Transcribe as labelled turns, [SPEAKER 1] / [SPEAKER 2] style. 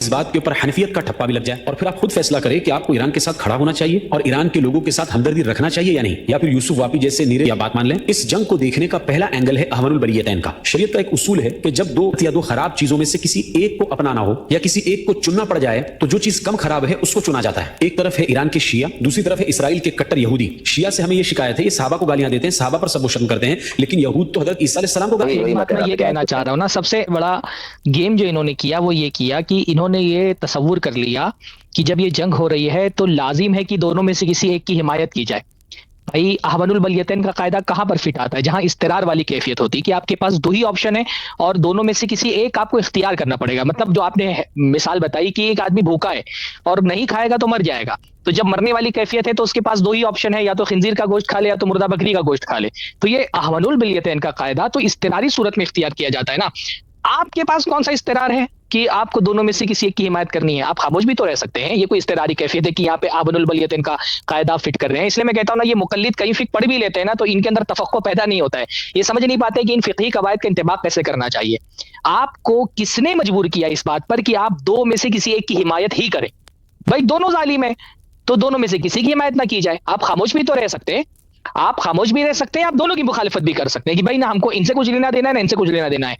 [SPEAKER 1] اس بات کے اوپر حنفیت کا ٹھپا بھی لگ جائے اور پھر آپ خود فیصلہ کریں کہ آپ کو ایران کے ساتھ کھڑا ہونا چاہیے اور ایران کے لوگوں کے ساتھ ہمدردی رکھنا چاہیے یا نہیں، یا پھر یوسف واپی جیسے نیرے یا بات مان لیں۔ اس جنگ کو دیکھنے کا پہلا اینگل ہے احون البریتین کا۔ شریعت کا ایک اصول ہے کہ جب دو خراب چیزوں میں سے کسی ایک کو اپنانا ہو یا کسی ایک کو چننا پڑ جائے تو جو چیز کم خراب ہے اس کو چنا جاتا ہے۔ ایک طرف ہے ایران کے شیعہ، دوسری طرف ہے اسرائیل کے کٹر یہودی۔ شیعہ سے ہمیں یہ شکایت ہے، یہ صحابہ کو گالیاں دیتے ہیں، صحابہ پر سب شتم کرتے ہیں، لیکن یہود تو حضرت عیسیٰ علیہ السلام کو گالیاں دیتے ہیں۔
[SPEAKER 2] میں یہ کہنا چاہ رہا ہوں نا، سب سے بڑا گیم جو انہوں نے کیا وہ یہ کیا کہ انہوں نے یہ تصور کر لیا کہ جب یہ جنگ ہو رہی ہے تو لازم ہے کہ دونوں میں سے کسی ایک کی حمایت کی جائے۔ بھائی احون البلیتین کا قاعدہ کہاں پر فٹ آتا ہے؟ جہاں استرار والی کیفیت ہوتی ہے کہ آپ کے پاس دو ہی آپشن ہے اور دونوں میں سے کسی ایک آپ کو اختیار کرنا پڑے گا۔ مطلب جو آپ نے مثال بتائی کہ ایک آدمی بھوکا ہے اور نہیں کھائے گا تو مر جائے گا، تو جب مرنے والی کیفیت ہے تو اس کے پاس دو ہی آپشن ہے، یا تو خنزیر کا گوشت کھا لے یا تو مردہ بکری کا گوشت کھا لے۔ تو یہ احون البلیتین کا قاعدہ تو استراری صورت میں اختیار کیا جاتا ہے نا۔ آپ کے پاس کون سا استرار ہے کہ آپ کو دونوں میں سے کسی ایک کی حمایت کرنی ہے؟ آپ خاموش بھی تو رہ سکتے ہیں۔ یہ کوئی استراری کیفیت ہے کہ یہاں پہ احون البلیتین کا قاعدہ فٹ کر رہے ہیں؟ اس لیے میں کہتا ہوں نا، یہ مقلد کئی فقہ پڑھ بھی لیتے ہیں نا تو ان کے اندر تفقہ پیدا نہیں ہوتا ہے، یہ سمجھ نہیں پاتے کہ ان فقہی قواعد کا انطباق کیسے کرنا چاہیے۔ آپ کو کس نے مجبور کیا اس بات پر کہ آپ دو میں سے کسی ایک کی حمایت ہی کریں؟ بھائی دونوں ظالم ہیں تو دونوں میں سے کسی کی حمایت نہ کی جائے۔ آپ خاموش بھی تو رہ سکتے ہیں، آپ خاموش بھی رہ سکتے ہیں، آپ دونوں کی مخالفت بھی کر سکتے ہیں کہ بھائی نہ ہم کو ان سے کچھ لینا دینا ہے نہ ان سے کچھ لینا دینا ہے۔